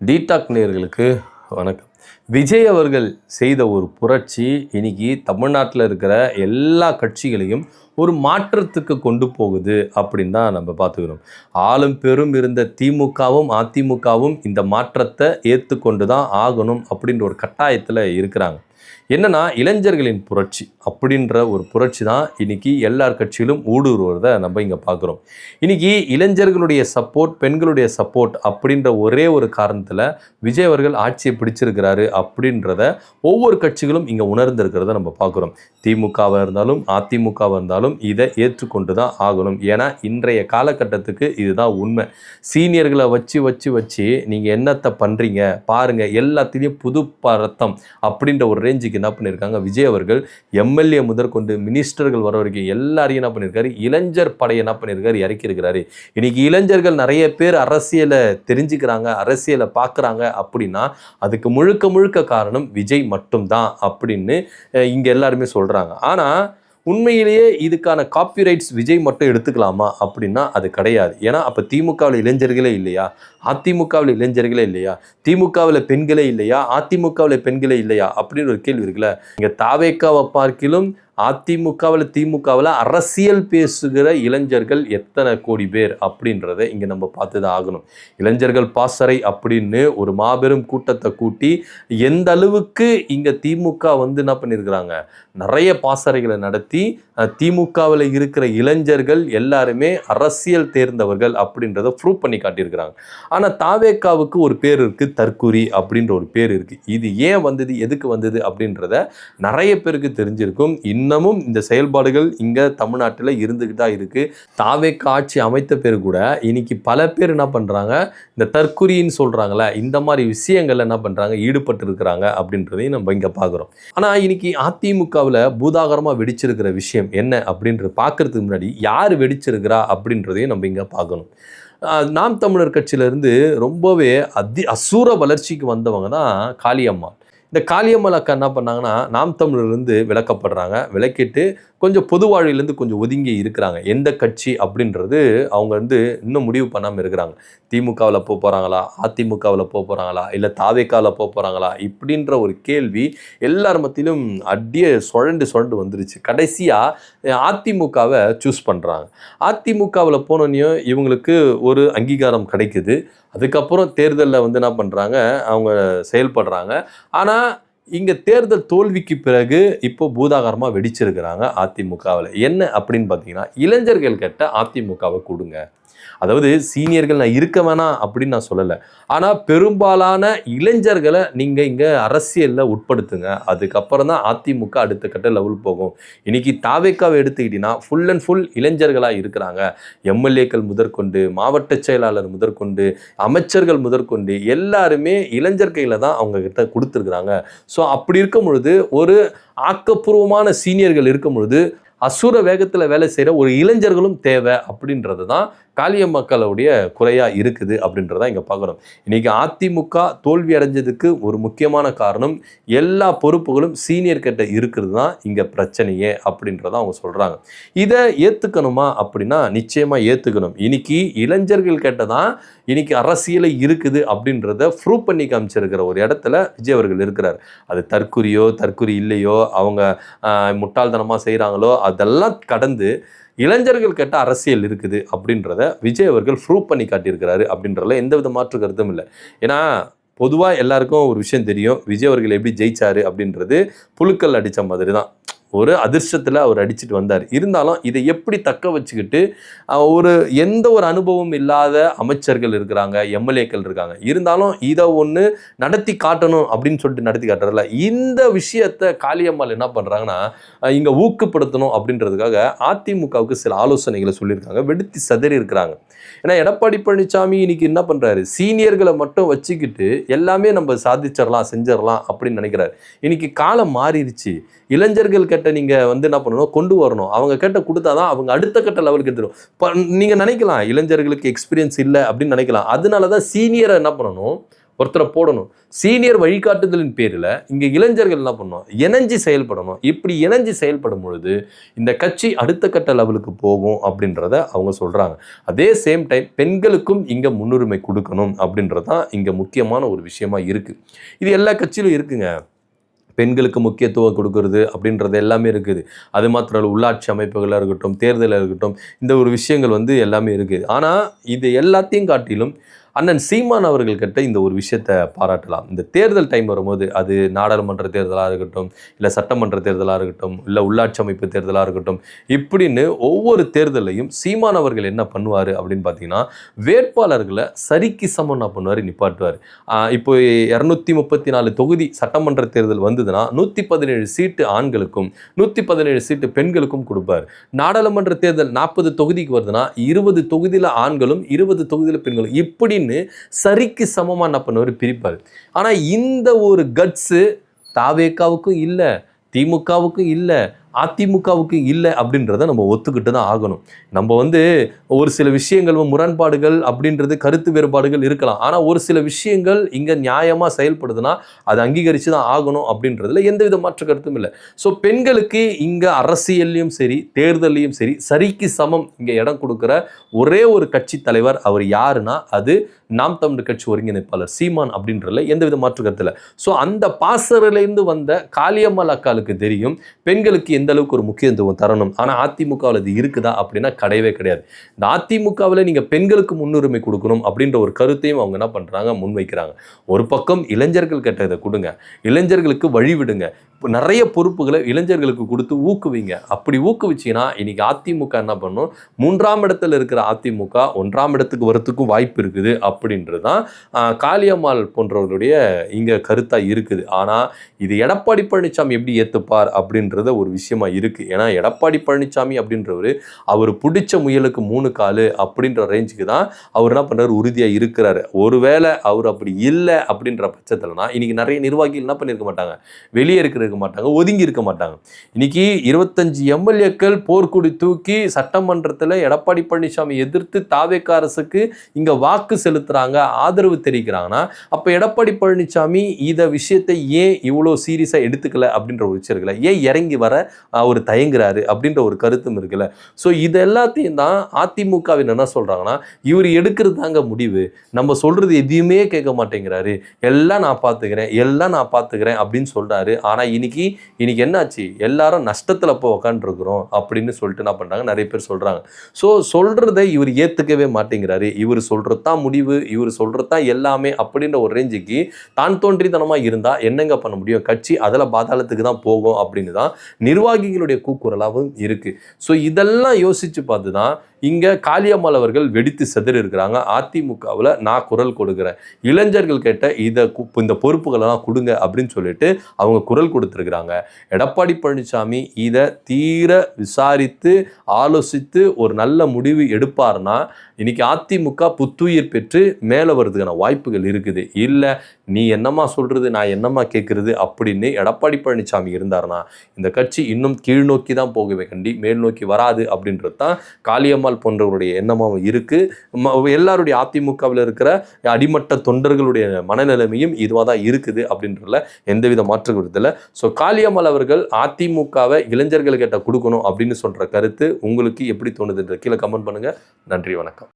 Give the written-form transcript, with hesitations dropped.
டீடாக் நேயர்களுக்கு வணக்கம். விஜய் அவர்கள் செய்த ஒரு புரட்சி இன்னைக்கு தமிழ்நாட்டில் இருக்கிற எல்லா கட்சிகளையும் ஒரு மாற்றத்துக்கு கொண்டு போகுது அப்படின்னு தான் நம்ம பார்த்துக்கிறோம். ஆளும் பெரும் இருந்த திமுகவும் அதிமுகவும் இந்த மாற்றத்தை ஏற்றுக்கொண்டு தான் ஆகணும் அப்படின்ற ஒரு கட்டாயத்தில் இருக்கிறாங்க. என்னன்னா இளைஞர்களின் புரட்சி அப்படின்ற ஒரு புரட்சி தான் இன்னைக்கு எல்லார் கட்சியிலும் ஊடுருவதை நம்ம இங்கே பார்க்குறோம். இன்னைக்கு இளைஞர்களுடைய சப்போர்ட், பெண்களுடைய சப்போர்ட் அப்படின்ற ஒரே ஒரு காரணத்தில் விஜய் அவர்கள் ஆட்சியை பிடிச்சிருக்கிறாரு அப்படின்றத ஒவ்வொரு கட்சிகளும் இங்கே உணர்ந்திருக்கிறத நம்ம பார்க்குறோம். திமுகவாக இருந்தாலும் அதிமுகவாக இருந்தாலும் இதை ஏற்றுக்கொண்டு தான் ஆகணும். ஏன்னா இன்றைய காலகட்டத்துக்கு இதுதான் உண்மை. சீனியர்களை வச்சு வச்சு வச்சு நீங்கள் என்னத்தை பண்ணுறீங்க பாருங்கள், எல்லாத்திலையும் புது ரத்தம் அப்படின்ற ஒரு ரேஞ்சுக்கு என்ன பண்ணியிருக்காங்க விஜய் அவர்கள். எம்எல்ஏ முதற்கொண்டு மினிஸ்டர்கள் வர வரைக்கும் எல்லாரையும் என்ன பண்ணியிருக்காரு, இளைஞர் படையை என்ன பண்ணியிருக்காரு, இறக்கி இருக்கிறாரு. இன்னைக்கு இளைஞர்கள் நிறைய பேர் அரசியலை தெரிஞ்சுக்கிறாங்க, அரசியலை பார்க்குறாங்க அப்படின்னா அதுக்கு முழுக்க முழுக்க காரணம் விஜய் மட்டும்தான் அப்படின்னு இங்கே எல்லாருமே சொல்கிறாங்க. ஆனால் உண்மையிலேயே இதுக்கான காப்பிரைட்ஸ் விஜய் மட்டும் எடுத்துக்கலாமா அப்படின்னா அது கிடையாது. ஏன்னா அப்போ திமுகவில் இளைஞர்களே இல்லையா, அதிமுகவில் இளைஞர்களே இல்லையா, திமுகவில் பெண்களே இல்லையா, அதிமுகவில் பெண்களே இல்லையா அப்படின்னு ஒரு கேள்வி இருக்குல்ல. இங்கே தாவேக்காவை பார்க்கிலும் அதிமுகவில் திமுகவில் அரசியல் பேசுகிற இளைஞர்கள் எத்தனை கோடி பேர் அப்படின்றத இங்கே நம்ம பார்த்து தான் ஆகணும். இளைஞர்கள் பாசறை அப்படின்னு ஒரு மாபெரும் கூட்டத்தை கூட்டி எந்த அளவுக்கு இங்கே திமுக என்ன பண்ணியிருக்கிறாங்க, நிறைய பாசறைகளை நடத்தி திமுகவில் இருக்கிற இளைஞர்கள் எல்லாருமே அரசியல் தேர்ந்தவர்கள் அப்படின்றத ப்ரூவ் பண்ணி காட்டியிருக்கிறாங்க. ஆனால் தாவேக்காவுக்கு ஒரு பேர் இருக்குது, தற்குறி அப்படின்ற ஒரு பேர் இருக்குது. இது ஏன் வந்தது, எதுக்கு வந்தது அப்படின்றத நிறைய பேருக்கு தெரிஞ்சிருக்கும். இன்னமும் இந்த செயல்பாடுகள் இங்கே தமிழ்நாட்டில் இருந்துக்கிட்டு தான் இருக்குது. தாவேக்கா ஆட்சி அமைத்த பேர் கூட இன்னைக்கு பல பேர் என்ன பண்ணுறாங்க, இந்த தற்குறின்னு சொல்கிறாங்களே இந்த மாதிரி விஷயங்கள் என்ன பண்ணுறாங்க, ஈடுபட்டு இருக்கிறாங்க அப்படின்றதையும் நம்ம இங்கே பார்க்குறோம். ஆனால் இன்னைக்கு அதிமுகவில் பூதாகரமாக வெடிச்சிருக்கிற விஷயம் என்ன அப்படின்றது பார்க்கறதுக்கு முன்னாடி யார் வெடிச்சிருக்கிறா அப்படின்றதையும் நம்ம இங்கே பார்க்கணும். நாம் தமிழர் கட்சியிலேருந்து ரொம்பவே அசூர வளர்ச்சிக்கு வந்தவங்க தான் காளியம்மாள். இந்த காளியம்மாள் அக்கா என்ன பண்ணாங்கன்னா நாம் தமிழர்லேருந்து விலக்கப்படுறாங்க. விலக்கிட்டு கொஞ்சம் பொது வாழ்விலேருந்து கொஞ்சம் ஒதுங்கி இருக்கிறாங்க. எந்த கட்சி அப்படின்றது அவங்க இன்னும் முடிவு பண்ணாமல் இருக்கிறாங்க. திமுகவில் போக போகிறாங்களா, அதிமுகவில் போக போகிறாங்களா, இல்லை தாவேக்காவில் போக போகிறாங்களா இப்படின்ற ஒரு கேள்வி எல்லார் மத்தியிலும் அடியே சுழண்டு வந்துருச்சு. கடைசியாக அதிமுகவை சூஸ் பண்ணுறாங்க. அதிமுகவில் போனோன்னையும் இவங்களுக்கு ஒரு அங்கீகாரம் கிடைக்குது. அதுக்கப்புறம் தேர்தலில் என்ன பண்ணுறாங்க, அவங்க செயல்படுறாங்க. ஆனால் இங்கே தேர்தல் தோல்விக்கு பிறகு இப்போ பூதாகரமாக வெடிச்சிருக்கிறாங்க அதிமுகவில். என்ன அப்படின்னு பார்த்தீங்கன்னா, இளைஞர்கள் கிட்ட அதிமுகவை கொடுங்க. அதாவது சீனியர்கள் நான் இருக்க வேணாம் அப்படின்னு நான் சொல்லலை, ஆனால் பெரும்பாலான இளைஞர்களை நீங்கள் இங்கே அரசியலில் உட்படுத்துங்க. அதுக்கப்புறம் தான் அதிமுக அடுத்த கட்ட லெவல் போகும். இன்னைக்கு தாவேக்காவை எடுத்துக்கிட்டீங்கன்னா ஃபுல் அண்ட் ஃபுல் இளைஞர்களாக இருக்கிறாங்க. எம்எல்ஏக்கள் முதற்கொண்டு, மாவட்ட செயலாளர் முதற்கொண்டு, அமைச்சர்கள் முதற்கொண்டு எல்லாருமே இளைஞர் கையில் தான் அவங்க கிட்ட கொடுத்துருக்குறாங்க. ஸோ அப்படி இருக்கும் பொழுது ஒரு ஆக்கப்பூர்வமான சீனியர்கள் இருக்கும் பொழுது அசுர வேகத்தில் வேலை செய்கிற ஒரு இளைஞர்களும் தேவை அப்படின்றது தான் காளியம்மாக்களுடைய குறையாக இருக்குது அப்படின்றத இங்கே பார்க்குறோம். இன்றைக்கி அதிமுக தோல்வி அடைஞ்சதுக்கு ஒரு முக்கியமான காரணம் எல்லா பொறுப்புகளும் சீனியர் கிட்ட இருக்கிறது தான் இங்கே பிரச்சனையே அப்படின்றத அவங்க சொல்கிறாங்க. இதை ஏற்றுக்கணுமா அப்படின்னா நிச்சயமாக ஏற்றுக்கணும். இன்னைக்கு இளைஞர்கள் கிட்ட தான் இன்னைக்கு அரசியலை இருக்குது அப்படின்றத ப்ரூவ் பண்ணி காமிச்சிருக்கிற ஒரு இடத்துல விஜய் அவர்கள் இருக்கிறார். அது தற்குறி இல்லையோ, அவங்க முட்டாள்தனமாக செய்கிறாங்களோ அதெல்லாம் கடந்து இளைஞர்கள் கேட்ட அரசியல் இருக்குது அப்படின்றத விஜய் அவர்கள் ப்ரூவ் பண்ணி காட்டியிருக்கிறாரு அப்படின்றதுல எந்த வித மாற்று கருத்தும் இல்லை. ஏன்னா பொதுவாக எல்லாருக்கும் ஒரு விஷயம் தெரியும், விஜய் அவர்கள் எப்படி ஜெயிச்சாரு அப்படின்றது புழுக்கள் அடித்த மாதிரி தான். ஒரு அதிர்ஷ்டத்தில் அவர் அடிச்சுட்டு வந்தார். இருந்தாலும் இதை எப்படி தக்க வச்சுக்கிட்டு எந்த ஒரு அனுபவம் இல்லாத அமைச்சர்கள் இருக்கிறாங்க, எம்எல்ஏக்கள் இருக்காங்க. இருந்தாலும் இதை ஒன்று நடத்தி காட்டணும் அப்படின்னு சொல்லிட்டு நடத்தி காட்டுறதில்ல. இந்த விஷயத்தை காளியம்மாள் என்ன பண்ணுறாங்கன்னா இங்கே ஊக்கப்படுத்தணும் அப்படின்றதுக்காக அதிமுகவுக்கு சில ஆலோசனைகளை சொல்லியிருக்காங்க. வெடித்து சதறி இருக்கிறாங்க. ஏன்னா எடப்பாடி பழனிசாமி இன்னைக்கு என்ன பண்ணுறாரு, சீனியர்களை மட்டும் வச்சுக்கிட்டு எல்லாமே நம்ம சாதிச்சிடலாம் செஞ்சிடலாம் அப்படின்னு நினைக்கிறாரு. இன்னைக்கு காலம் மாறிடுச்சு. இளைஞர்கள் கிட்ட நீங்கள் என்ன பண்ணணும், கொண்டு வரணும். அவங்க கிட்ட கொடுத்தாதான் அவங்க அடுத்த கட்ட லெவலுக்கு எடுத்துடும். நீங்கள் நினைக்கலாம் இளைஞர்களுக்கு எக்ஸ்பீரியன்ஸ் இல்லை அப்படின்னு நினைக்கலாம். அதனால தான் சீனியரை என்ன பண்ணணும், ஒருத்தரை போடணும். சீனியர் வழிகாட்டுதலின் பேரில் இங்கே இளைஞர்கள் என்ன பண்ணணும், இணைஞ்சு செயல்படணும். இப்படி இணைஞ்சு செயல்படும் பொழுது இந்த கட்சி அடுத்த கட்ட லெவலுக்கு போகும் அப்படின்றத அவங்க சொல்கிறாங்க. அதே சேம் டைம் பெண்களுக்கும் இங்கே முன்னுரிமை கொடுக்கணும் அப்படின்றது தான் இங்கே முக்கியமான ஒரு விஷயமா இருக்குது. இது எல்லா கட்சியிலும் இருக்குங்க. பெண்களுக்கு முக்கியத்துவம் கொடுக்கறது அப்படின்றது எல்லாமே இருக்குது. அது மாத்திரம் இல்லை, உள்ளாட்சி அமைப்புகளாக இருக்கட்டும், தேர்தலாக இருக்கட்டும், இந்த ஒரு விஷயங்கள் எல்லாமே இருக்குது. ஆனால் இது எல்லாத்தையும் காட்டிலும் அண்ணன் சீமான் அவர்கள் கிட்ட இந்த ஒரு விஷயத்தை பாராட்டலாம். இந்த தேர்தல் டைம் வரும்போது, அது நாடாளுமன்ற தேர்தலாக இருக்கட்டும், இல்லை சட்டமன்ற தேர்தலாக இருக்கட்டும், இல்லை உள்ளாட்சி அமைப்பு தேர்தலாக இருக்கட்டும், இப்படின்னு ஒவ்வொரு தேர்தலையும் சீமான் அவர்கள் என்ன பண்ணுவார் அப்படின்னு பார்த்தீங்கன்னா, வேட்பாளர்களை சரிக்கு சமம் என்ன பண்ணுவார், நிப்பாட்டுவார். இப்போ 234 தொகுதி சட்டமன்ற தேர்தல் வந்ததுன்னா 117 சீட்டு ஆண்களுக்கும் 117 சீட்டு பெண்களுக்கும் கொடுப்பார். நாடாளுமன்ற தேர்தல் 40 தொகுதிக்கு வருதுன்னா 20 தொகுதியில் ஆண்களும் 20 தொகுதியில் பெண்களும், இப்படி சரிக்கு சமமா என்ன பண்ணுவாரு, பிரிப்பாரு. ஆனா இந்த ஒரு கட்ஸ் தாவேக்காவுக்கும் இல்ல, திமுகவுக்கும் இல்ல, அதிமுகவுக்கு இல்லை அப்படின்றத நம்ம ஒத்துக்கிட்டு தான் ஆகணும். நம்ம ஒரு சில விஷயங்கள் முரண்பாடுகள் அப்படின்றது, கருத்து வேறுபாடுகள் இருக்கலாம். ஆனால் ஒரு சில விஷயங்கள் இங்கே நியாயமாக செயல்படுதுன்னா அதை அங்கீகரித்து தான் ஆகணும் அப்படின்றதுல எந்தவித மாற்று கருத்தும் இல்லை. ஸோ பெண்களுக்கு இங்கே அரசியல்லையும் சரி தேர்தலையும் சரி சரிக்கு சமம் இங்கே இடம் கொடுக்குற ஒரே ஒரு கட்சி தலைவர் அவர் யாருன்னா அது நாம் தமிழர் கட்சி ஒருங்கிணைப்பாளர் சீமான் அப்படின்றதுல எந்தவித மாற்று கருத்து இல்லை. ஸோ அந்த பாசறையிலேருந்து வந்த காளியம்மாள் அக்காளுக்கு தெரியும் பெண்களுக்கு எந்த அளவுக்கு ஒரு முக்கியத்துவம் தரணும். ஆனால் அதிமுகவில் இது இருக்குதா அப்படின்னா கிடையவே கிடையாது. இந்த அதிமுகவில் நீங்கள் பெண்களுக்கு முன்னுரிமை கொடுக்கணும் அப்படின்ற ஒரு கருத்தையும் அவங்க என்ன பண்ணுறாங்க, முன்வைக்கிறாங்க. ஒரு பக்கம் இளைஞர்கள் கிட்ட இதை கொடுங்க, இளைஞர்களுக்கு வழிவிடுங்க, நிறைய பொறுப்புகளை இளைஞர்களுக்கு கொடுத்து ஊக்குவிங்க. அப்படி ஊக்குவிச்சிங்கன்னா இன்னைக்கு அதிமுக என்ன பண்ணும், 3ஆம் இடத்துல இருக்கிற அதிமுக 1ஆம் இடத்துக்கு வரத்துக்கும் வாய்ப்பு இருக்குது அப்படின்றது தான் காளியம்மாள் போன்றவர்களுடைய இங்கே கருத்தாக இருக்குது. ஆனால் இது எடப்பாடி பழனிசாமி எப்படி ஏற்றுப்பார் அப்படின்றத ஒரு விஷயமா இருக்குது. ஏன்னா எடப்பாடி பழனிசாமி அப்படின்றவர் அவர் பிடிச்ச முயலுக்கு 3 காலு அப்படின்ற ரேஞ்சுக்கு தான் அவர் என்ன பண்ணுறாரு, உறுதியாக இருக்கிறாரு. ஒருவேளை அவர் அப்படி இல்லை அப்படின்ற பட்சத்தில்னா இன்னைக்கு நிறைய நிர்வாகிகள் என்ன பண்ணியிருக்க மாட்டாங்க, வெளியே இருக்க மாட்டாங்க, ஒதுங்கி இருக்க மாட்டாங்க. இன்னைக்கு 25 எம்எல்ஏக்கள் போர்க்குடி தூக்கி சட்டமன்றத்தில் எடப்பாடி பழனிசாமி எதிர்த்து தாவேக்கா அரசுக்கு இங்க வாக்கு செலுத்துறாங்க, ஆதரவு தெரிவிக்கிறாங்கன்னா அப்ப எடப்பாடி பழனிசாமி இத விஷயத்தை ஏன் இவ்வளோ சீரியஸா எடுத்துக்கல அப்படின்ற ஒரு விஷயம் இருக்குல்ல, ஏன் இறங்கி வர அவர் தயங்குறாரு அப்படின்ற ஒரு கருத்தும் இருக்குல்ல. ஸோ இது எல்லாத்தையும் தான் அதிமுகவின் என்ன சொல்றாங்கன்னா, இவர் எடுக்கிறது தாங்க முடிவு, நம்ம சொல்றது எதையுமே கேட்க மாட்டேங்கிறாரு, எல்லாம் நான் பார்த்துக்கிறேன் அப்படின்னு சொல்றாரு. ஆனா இன்னைக்கு என்னாச்சு, எல்லாரும் நஷ்டத்துல போய் உட்காந்துருக்கிறோம் அப்படின்னு சொல்லிட்டு என்ன பண்றாங்க, நிறைய பேர் சொல்றாங்க. ஸோ சொல்றதை இவர் ஏத்துக்கவே மாட்டேங்கிறாரு, இவர் சொல்றதுதான் முடிவு, இவர் சொல்றதுதான் எல்லாமே அப்படின்ற ஒரு ரேஞ்சுக்கு தான் தோன்றித்தனமா இருந்தா என்னங்க பண்ண முடியும், கட்சி அதில் பாதாளத்துக்கு தான் போகும் அப்படின்னு தான் நிர்வாகிகளுடைய கூக்குரலாகவும் இருக்கு. ஸோ இதெல்லாம் யோசிச்சு பார்த்து தான் இங்க காளியம்மாள் அவர்கள் வெடித்து செதறி இருக்கிறாங்க. அதிமுகவில் நான் குரல் கொடுக்குறேன், இளைஞர்கள் கேட்ட இந்த பொறுப்புகளெல்லாம் கொடுங்க அப்படின்னு சொல்லிட்டு அவங்க குரல் கொடுத்துருக்குறாங்க. எடப்பாடி பழனிசாமி இதை தீர விசாரித்து ஆலோசித்து ஒரு நல்ல முடிவு எடுப்பார்னா இன்னைக்கு அதிமுக புத்துயிர் பெற்று மேலே வருதுக்கான வாய்ப்புகள் இருக்குது. இல்லை நீ என்னம்மா சொல்றது, நான் என்னம்மா கேட்கறது அப்படின்னு எடப்பாடி பழனிசாமி இருந்தார்னா இந்த கட்சி இன்னும் கீழ் நோக்கி தான் போகவே கண்டி மேல் நோக்கி வராது அப்படின்றது தான் காளியம்மாள் போன்றவருடைய எண்ணமாகவும் இருக்கு. எல்லாருடைய அதிமுகவில் இருக்கிற அடிமட்ட தொண்டர்களுடைய மனநிலைமையும் இதுவாக தான் இருக்குது அப்படின்றதுல எந்தவித மாற்று கருத்தில். ஸோ காளியம்மாள் அவர்கள் அதிமுகவை இளைஞர்கள் கிட்ட கொடுக்கணும் அப்படின்னு சொல்ற கருத்து உங்களுக்கு எப்படி தோணுதுன்ற கீழே கமெண்ட் பண்ணுங்க. நன்றி, வணக்கம்.